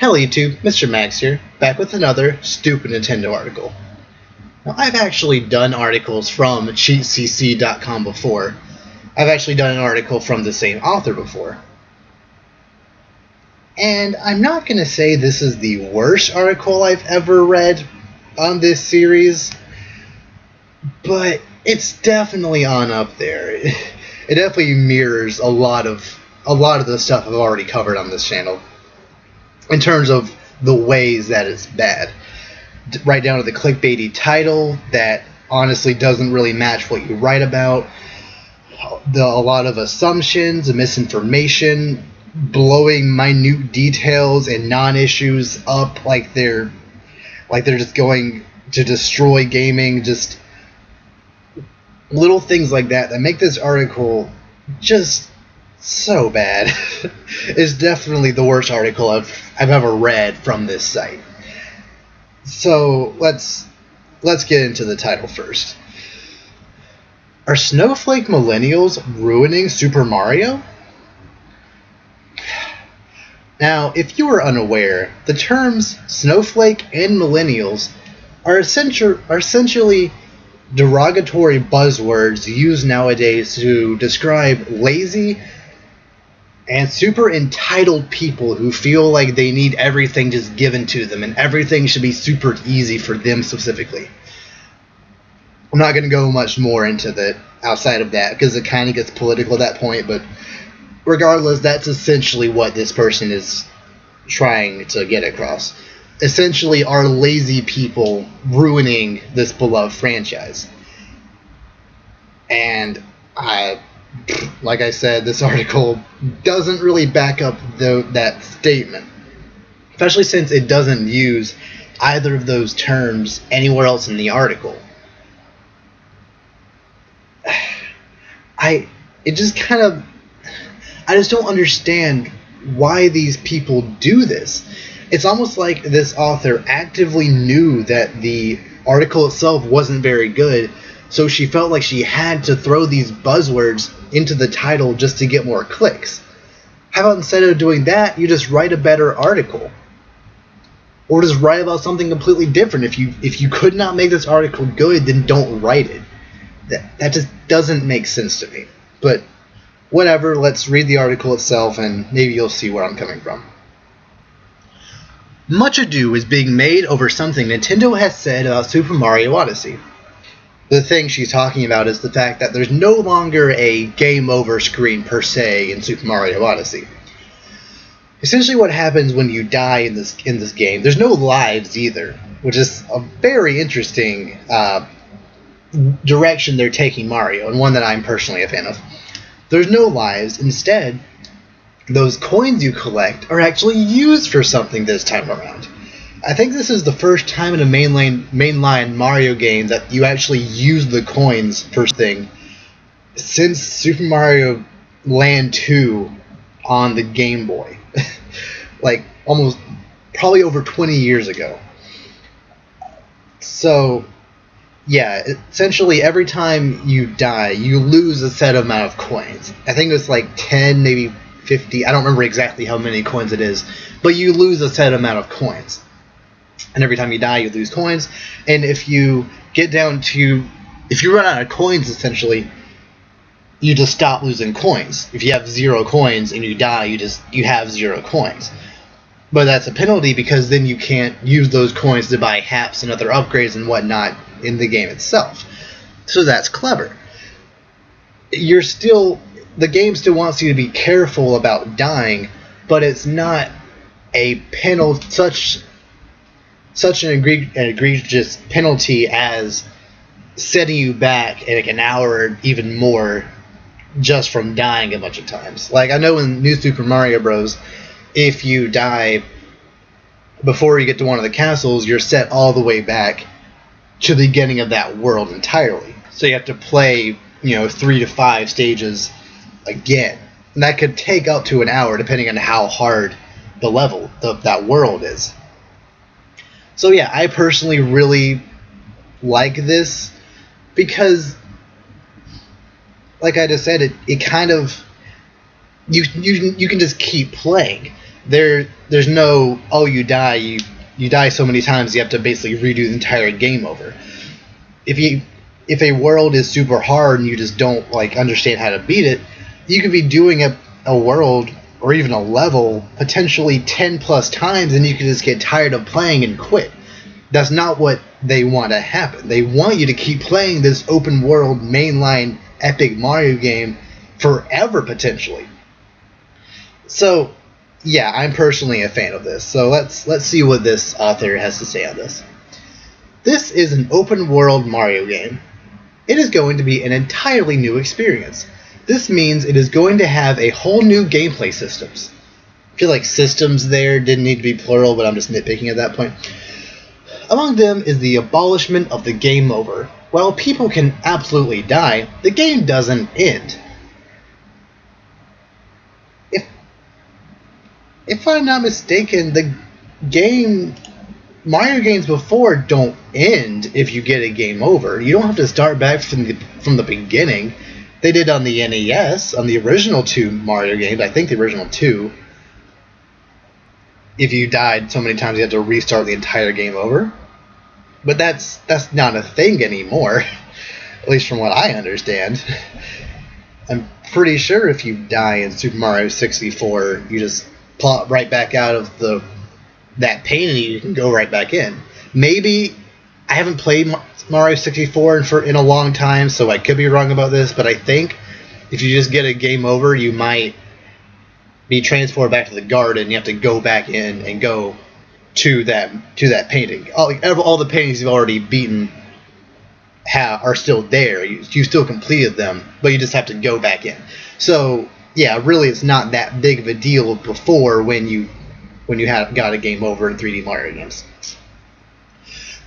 Hello YouTube, Mr. Magz here, back with another stupid Nintendo article. Now I've actually done articles from cheatcc.com before. I've actually done an article from the same author before. And I'm not going to say this is the worst article I've ever read on this series, but it's definitely on up there. It definitely mirrors a lot of the stuff I've already covered on this channel, in terms of the ways that it's bad. Right down to the clickbaity title that honestly doesn't really match what you write about. A lot of assumptions and misinformation, blowing minute details and non-issues up like they're just going to destroy gaming. Just little things like that make this article just so bad. It's definitely the worst article I've ever read from this site. So let's get into the title first. Are Snowflake Millennials ruining Super Mario? Now, if you are unaware, the terms Snowflake and Millennials are essentially derogatory buzzwords used nowadays to describe lazy and super entitled people who feel like they need everything just given to them and everything should be super easy for them specifically. I'm not going to go much more into that outside of that because it kind of gets political at that point, but regardless, that's essentially what this person is trying to get across. Essentially, are lazy people ruining this beloved franchise? And like I said, this article doesn't really back up that statement, especially since it doesn't use either of those terms anywhere else in the article. I just don't understand why these people do this. It's almost like this author actively knew that the article itself wasn't very good, so she felt like she had to throw these buzzwords into the title just to get more clicks. How about instead of doing that, you just write a better article? Or just write about something completely different. If you could not make this article good, then don't write it. That just doesn't make sense to me. But whatever, let's read the article itself and maybe you'll see where I'm coming from. Much ado is being made over something Nintendo has said about Super Mario Odyssey. The thing she's talking about is the fact that there's no longer a game over screen per se in Super Mario Odyssey. Essentially what happens when you die in this game, there's no lives either, which is a very interesting direction they're taking Mario, and one that I'm personally a fan of. There's no lives. Instead, those coins you collect are actually used for something this time around. I think this is the first time in a mainline Mario game that you actually use the coins for something since Super Mario Land 2 on the Game Boy. Like, probably over 20 years ago. So, yeah, essentially every time you die, you lose a set amount of coins. I think it's like 10, maybe 50, I don't remember exactly how many coins it is, but you lose a set amount of coins. And every time you die, you lose coins. And if you run out of coins, essentially, you just stop losing coins. If you have 0 coins and you die, you have 0 coins. But that's a penalty because then you can't use those coins to buy haps and other upgrades and whatnot in the game itself. So that's clever. The game still wants you to be careful about dying, but it's not a penalty, such an egregious penalty as setting you back like an hour or even more just from dying a bunch of times. Like, I know in New Super Mario Bros., if you die before you get to one of the castles, you're set all the way back to the beginning of that world entirely. So you have to play, 3 to 5 stages again. And that could take up to an hour depending on how hard the level, that world is. So yeah, I personally really like this because, like I just said, it kind of you can just keep playing. There's no, oh, you die so many times you have to basically redo the entire game over. If a world is super hard and you just don't like understand how to beat it, you could be doing a world or even a level potentially 10 plus times and you could just get tired of playing and quit. That's not what they want to happen. They want you to keep playing this open world mainline epic Mario game forever potentially. So yeah, I'm personally a fan of this. So let's see what this author has to say on this. This is an open world Mario game. It is going to be an entirely new experience. This means it is going to have a whole new gameplay systems. I feel like systems there didn't need to be plural, but I'm just nitpicking at that point. Among them is the abolishment of the game over. While people can absolutely die, the game doesn't end. If I'm not mistaken, the Mario games before don't end if you get a game over. You don't have to start back from the beginning. They did on the NES, on the original 2 Mario games, I think the original 2. If you died so many times you had to restart the entire game over. But that's not a thing anymore, at least from what I understand. I'm pretty sure if you die in Super Mario 64, you just plop right back out of that pain and you can go right back in. Maybe, I haven't played Mario 64 in a long time, so I could be wrong about this, but I think if you just get a game over, you might be transported back to the garden. You have to go back in and go to that painting. All the paintings you've already beaten are still there. You still completed them, but you just have to go back in. So yeah, really, it's not that big of a deal before when you got a game over in 3D Mario games.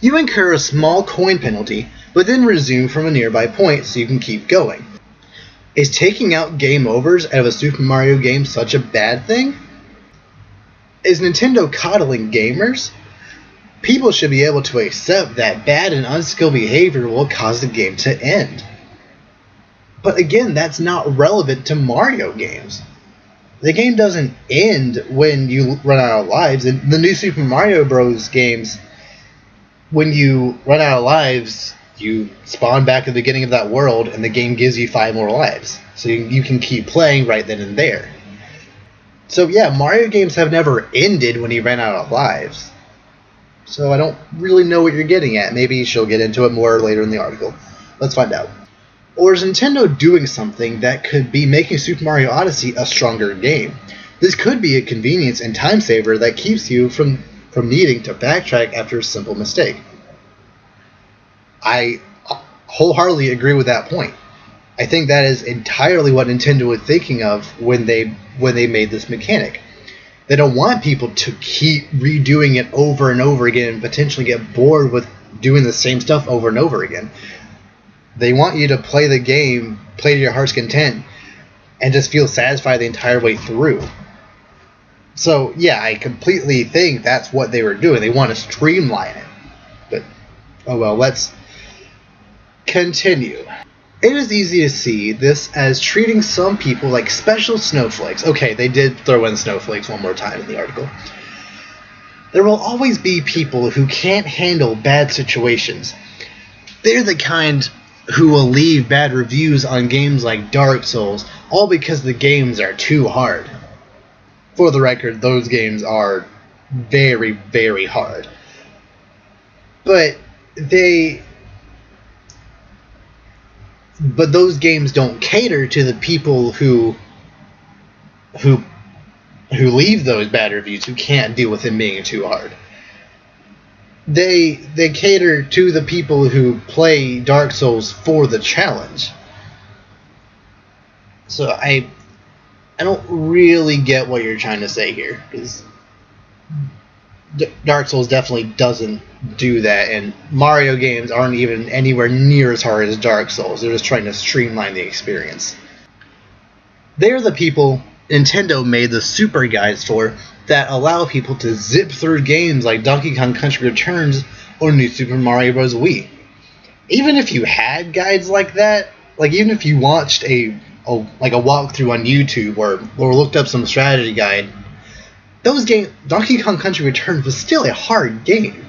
You incur a small coin penalty, but then resume from a nearby point so you can keep going. Is taking out game overs out of a Super Mario game such a bad thing? Is Nintendo coddling gamers? People should be able to accept that bad and unskilled behavior will cause the game to end. But again, that's not relevant to Mario games. The game doesn't end when you run out of lives. In the new Super Mario Bros. Games, when you run out of lives, you spawn back at the beginning of that world, and the game gives you 5 more lives. So you can keep playing right then and there. So yeah, Mario games have never ended when you ran out of lives. So I don't really know what you're getting at. Maybe she'll get into it more later in the article. Let's find out. Or is Nintendo doing something that could be making Super Mario Odyssey a stronger game? This could be a convenience and time saver that keeps you from needing to backtrack after a simple mistake. I wholeheartedly agree with that point. I think that is entirely what Nintendo was thinking of when they made this mechanic. They don't want people to keep redoing it over and over again and potentially get bored with doing the same stuff over and over again. They want you to play the game, play to your heart's content, and just feel satisfied the entire way through. So, yeah, I completely think that's what they were doing. They want to streamline it. But, oh well, let's continue. It is easy to see this as treating some people like special snowflakes. Okay, they did throw in snowflakes one more time in the article. There will always be people who can't handle bad situations. They're the kind who will leave bad reviews on games like Dark Souls, all because the games are too hard. For the record, those games are very, very hard. But those games don't cater to the people who leave those bad reviews, who can't deal with them being too hard. They cater to the people who play Dark Souls for the challenge. So I don't really get what you're trying to say here, because Dark Souls definitely doesn't do that, and Mario games aren't even anywhere near as hard as Dark Souls. They're just trying to streamline the experience. They're the people Nintendo made the super guides for, that allow people to zip through games like Donkey Kong Country Returns or New Super Mario Bros. Wii. Even if you had guides like that, like even if you watched a walkthrough on YouTube or looked up some strategy guide, Donkey Kong Country Returns was still a hard game.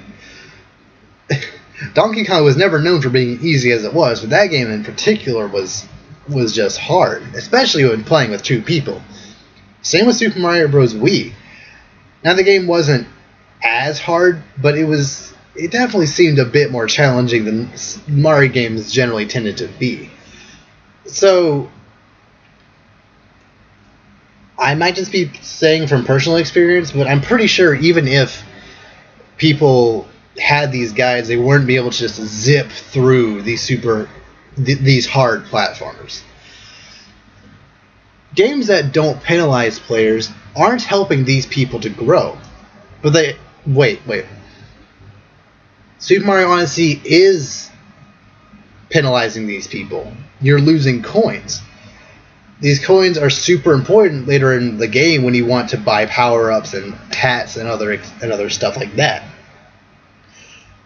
Donkey Kong was never known for being easy as it was, but that game in particular was just hard, especially when playing with two people. Same with Super Mario Bros. Wii. Now the game wasn't as hard, but it definitely seemed a bit more challenging than Mario games generally tended to be. So I might just be saying from personal experience, but I'm pretty sure even if people had these guides, they wouldn't be able to just zip through these hard platformers. Games that don't penalize players aren't helping these people to grow. But wait. Super Mario Odyssey is penalizing these people. You're losing coins. These coins are super important later in the game when you want to buy power-ups and hats and other stuff like that.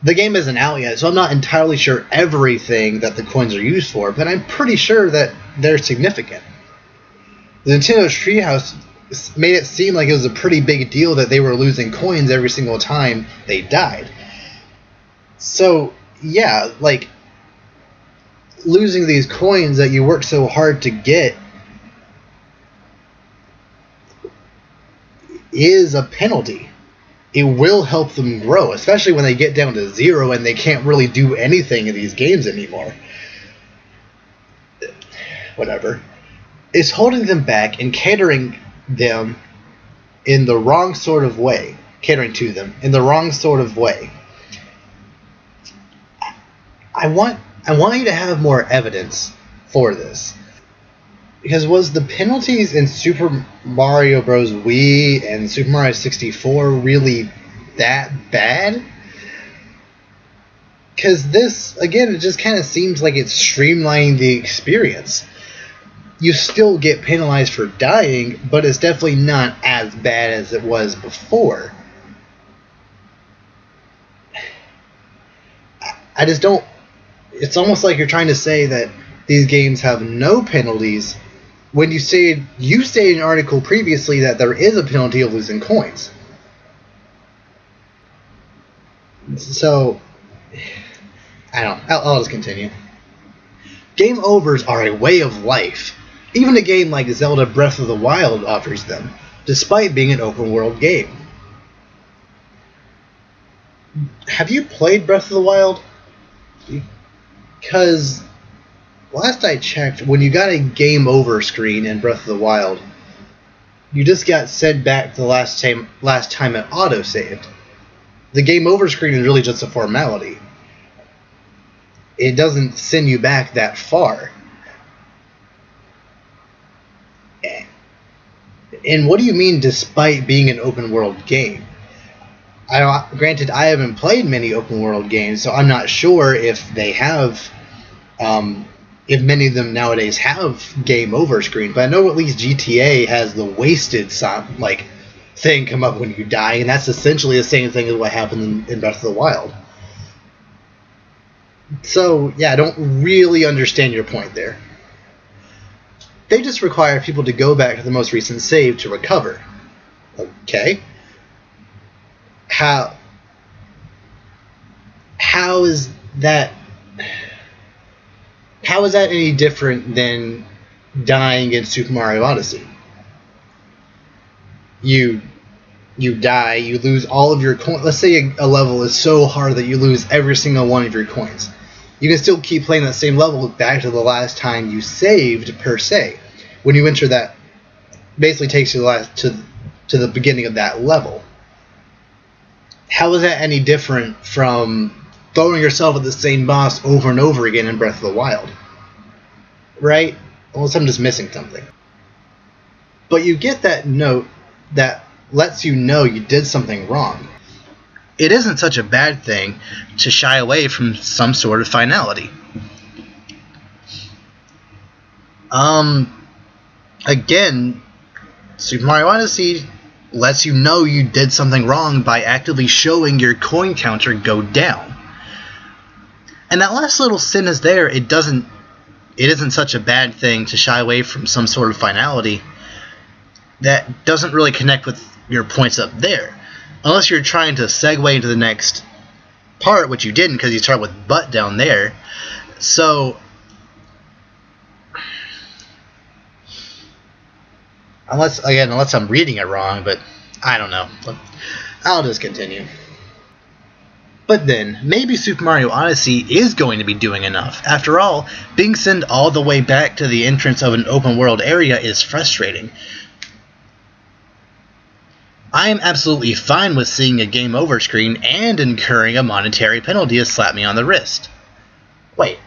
The game isn't out yet, so I'm not entirely sure everything that the coins are used for, but I'm pretty sure that they're significant. The Nintendo's Treehouse made it seem like it was a pretty big deal that they were losing coins every single time they died. So, yeah, like, losing these coins that you worked so hard to get is a penalty. It will help them grow, especially when they get down to 0 and they can't really do anything in these games anymore. Whatever. It's holding them back and catering to them in the wrong sort of way. I want you to have more evidence for this. Because was the penalties in Super Mario Bros. Wii and Super Mario 64 really that bad? Because this, again, it just kind of seems like it's streamlining the experience. You still get penalized for dying, but it's definitely not as bad as it was before. I just don't... It's almost like you're trying to say that these games have no penalties when you stated in an article previously that there is a penalty of losing coins. So, I don't know. I'll just continue. Game overs are a way of life. Even a game like Zelda Breath of the Wild offers them, despite being an open-world game. Have you played Breath of the Wild? Because last I checked, when you got a game over screen in Breath of the Wild, you just got sent back to the last time it auto-saved. The game over screen is really just a formality. It doesn't send you back that far. And what do you mean despite being an open world game? Granted, I haven't played many open world games, so I'm not sure if they have, if many of them nowadays have game over screen. But I know at least GTA has the wasted thing come up when you die, and that's essentially the same thing as what happened in Breath of the Wild. So yeah, I don't really understand your point there. They just require people to go back to the most recent save to recover. Okay. How is that any different than dying in Super Mario Odyssey? You die, you lose all of your coins. Let's say a level is so hard that you lose every single one of your coins. You can still keep playing that same level back to the last time you saved, per se. When you enter that, basically takes you to the beginning of that level. How is that any different from throwing yourself at the same boss over and over again in Breath of the Wild? Right? Unless I'm just missing something. But you get that note that lets you know you did something wrong. It isn't such a bad thing to shy away from some sort of finality. Again, Super Mario Odyssey lets you know you did something wrong by actively showing your coin counter go down. And that last little sin is there. It isn't such a bad thing to shy away from some sort of finality that doesn't really connect with your points up there. Unless you're trying to segue into the next part, which you didn't because you start with but down there. So unless I'm reading it wrong, but I don't know. I'll just continue. But then, maybe Super Mario Odyssey is going to be doing enough. After all, being sent all the way back to the entrance of an open world area is frustrating. I am absolutely fine with seeing a game over screen and incurring a monetary penalty to slap me on the wrist. Wait,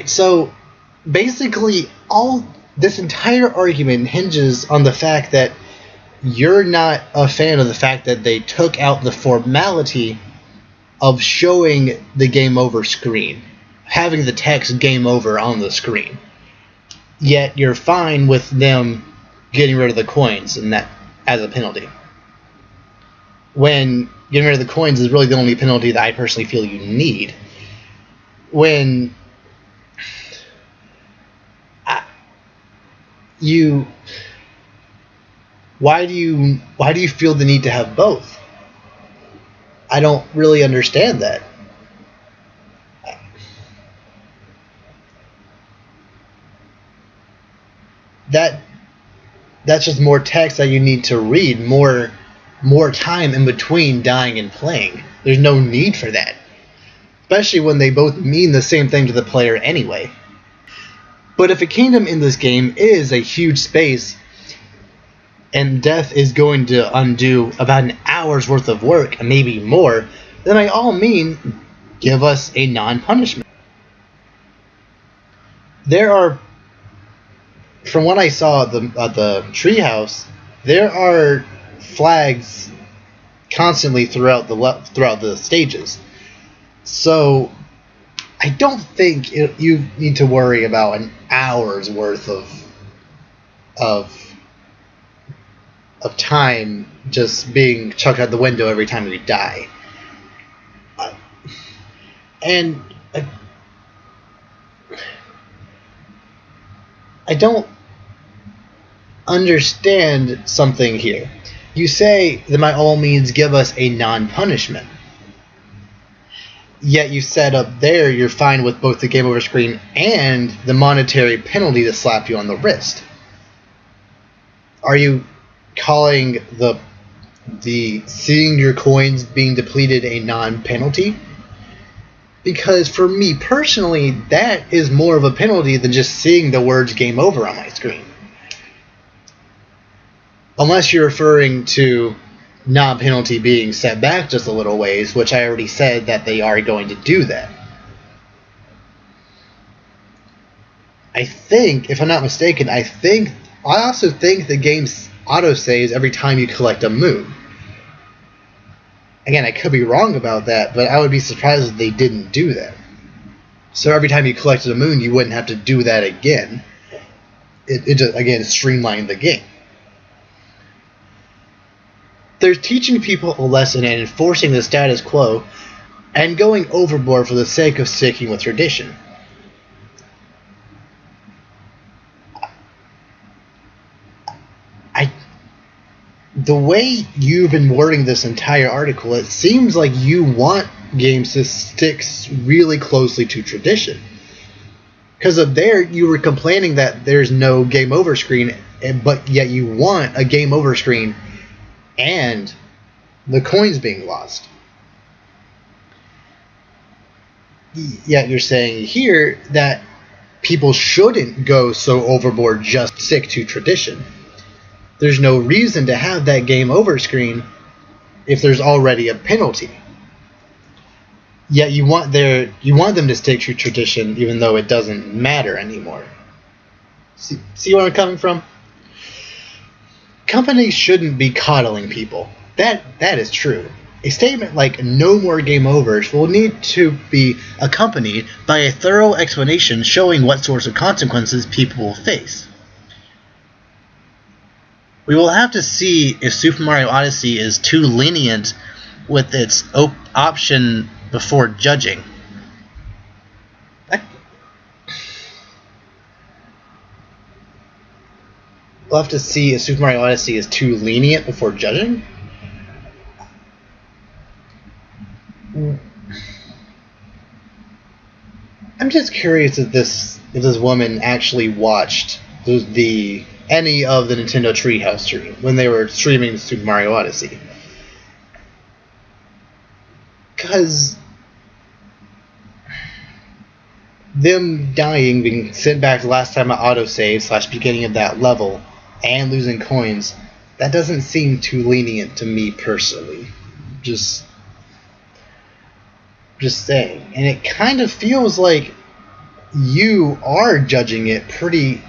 so basically this entire argument hinges on the fact that you're not a fan of the fact that they took out the formality of showing the game over screen, having the text game over on the screen. Yet you're fine with them getting rid of the coins and that as a penalty. When getting rid of the coins is really the only penalty that I personally feel you need. Why do you feel the need to have both? I don't really understand that. That's just more text that you need to read, more time in between dying and playing. There's no need for that. Especially when they both mean the same thing to the player anyway. But if a kingdom in this game is a huge space, and death is going to undo about an hour's worth of work, and maybe more, then by all means, give us a non-punishment. There are, from what I saw at the treehouse, there are flags constantly throughout the stages. So I don't think you need to worry about an hour's worth of time just being chucked out the window every time you die. And I don't understand something here. You say that by all means give us a non-punishment. Yet you said up there you're fine with both the game over screen and the monetary penalty to slap you on the wrist. Are you calling the seeing your coins being depleted a non-penalty? Because for me personally, that is more of a penalty than just seeing the words game over on my screen. Unless you're referring to non-penalty being set back just a little ways, which I already said that they are going to do that. I think, if I'm not mistaken, I also think the game auto-saves every time you collect a moon. Again, I could be wrong about that, but I would be surprised if they didn't do that. So every time you collected a moon, you wouldn't have to do that again. It just, again, streamlined the game. They're teaching people a lesson and enforcing the status quo and going overboard for the sake of sticking with tradition. The way you've been wording this entire article, it seems like you want games to stick really closely to tradition. Because up there, you were complaining that there's no game over screen, but yet you want a game over screen and the coins being lost. Yet you're saying here that people shouldn't go so overboard, just stick to tradition. There's no reason to have that game over screen if there's already a penalty. Yet you want them to stick to tradition even though it doesn't matter anymore. See where I'm coming from? Companies shouldn't be coddling people. That is true. A statement like no more game overs will need to be accompanied by a thorough explanation showing what sorts of consequences people will face. We will have to see if Super Mario Odyssey is too lenient with its option before judging. We'll have to see if Super Mario Odyssey is too lenient before judging? I'm just curious if this woman actually watched any of the Nintendo Treehouse stream when they were streaming Super Mario Odyssey. Because them dying, being sent back the last time at autosave / beginning of that level, and losing coins, that doesn't seem too lenient to me personally. Just saying. And it kind of feels like you are judging it pretty,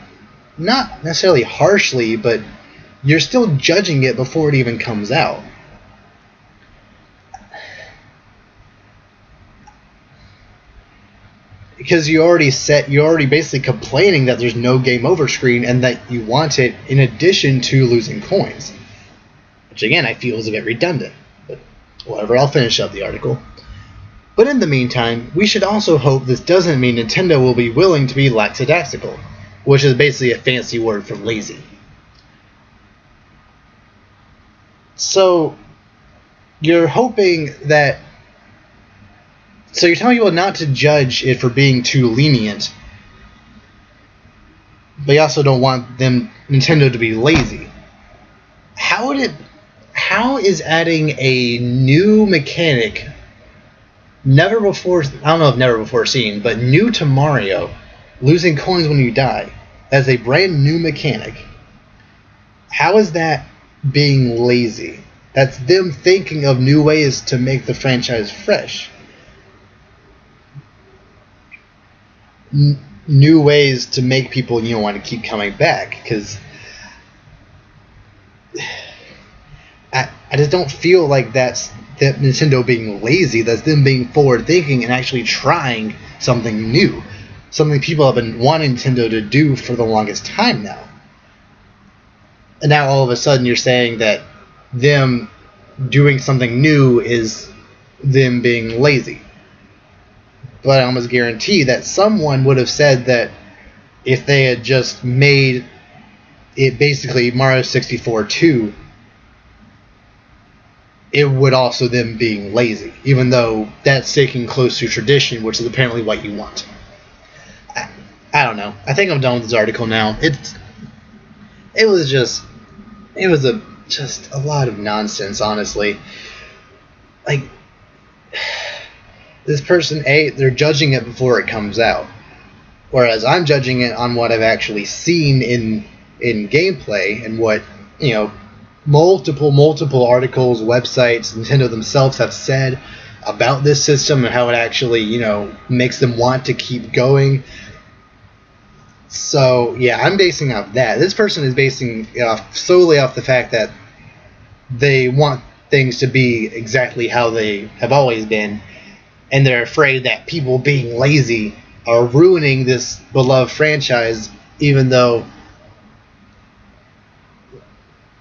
not necessarily harshly, but you're still judging it before it even comes out. Because you're already basically complaining that there's no game over screen and that you want it in addition to losing coins. Which again, I feel is a bit redundant. But whatever, I'll finish up the article. But in the meantime, we should also hope this doesn't mean Nintendo will be willing to be lackadaisical, which is basically a fancy word for lazy. So, you're hoping that... So you're telling people not to judge it for being too lenient, but you also don't want Nintendo to be lazy. How is adding a new mechanic, I don't know if never before seen, but new to Mario, losing coins when you die, as a brand new mechanic? How is that being lazy? That's them thinking of new ways to make the franchise fresh. New ways to make people want to keep coming back, because I just don't feel like that's that Nintendo being lazy. That's them being forward thinking and actually trying something new, something people have been wanting Nintendo to do for the longest time now. And now all of a sudden you're saying that them doing something new is them being lazy. But I almost guarantee that someone would have said that if they had just made it basically Mario 64 2, it would also them being lazy, even though that's sticking close to tradition, which is apparently what you want. I don't know. I think I'm done with this article now. It was just a lot of nonsense, honestly. Like, this person, they're judging it before it comes out, whereas I'm judging it on what I've actually seen in gameplay and what multiple articles, websites, Nintendo themselves have said about this system and how it actually makes them want to keep going. So yeah, I'm basing off that. This person is basing solely off the fact that they want things to be exactly how they have always been, and they're afraid that people being lazy are ruining this beloved franchise, even though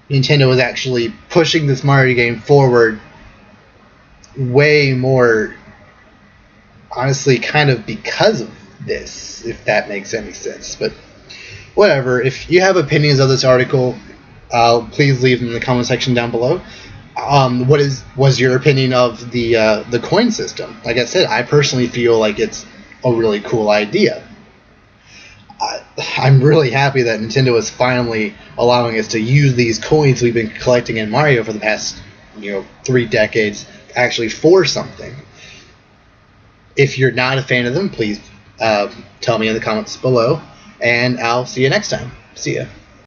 Nintendo is actually pushing this Mario game forward way more, honestly, kind of because of this, if that makes any sense. But whatever, if you have opinions of this article, please leave them in the comment section down below. What was your opinion of the coin system? Like I said, I personally feel like it's a really cool idea. I'm really happy that Nintendo is finally allowing us to use these coins we've been collecting in Mario for the past 3 decades actually for something. If you're not a fan of them, please tell me in the comments below, and I'll see you next time. See ya.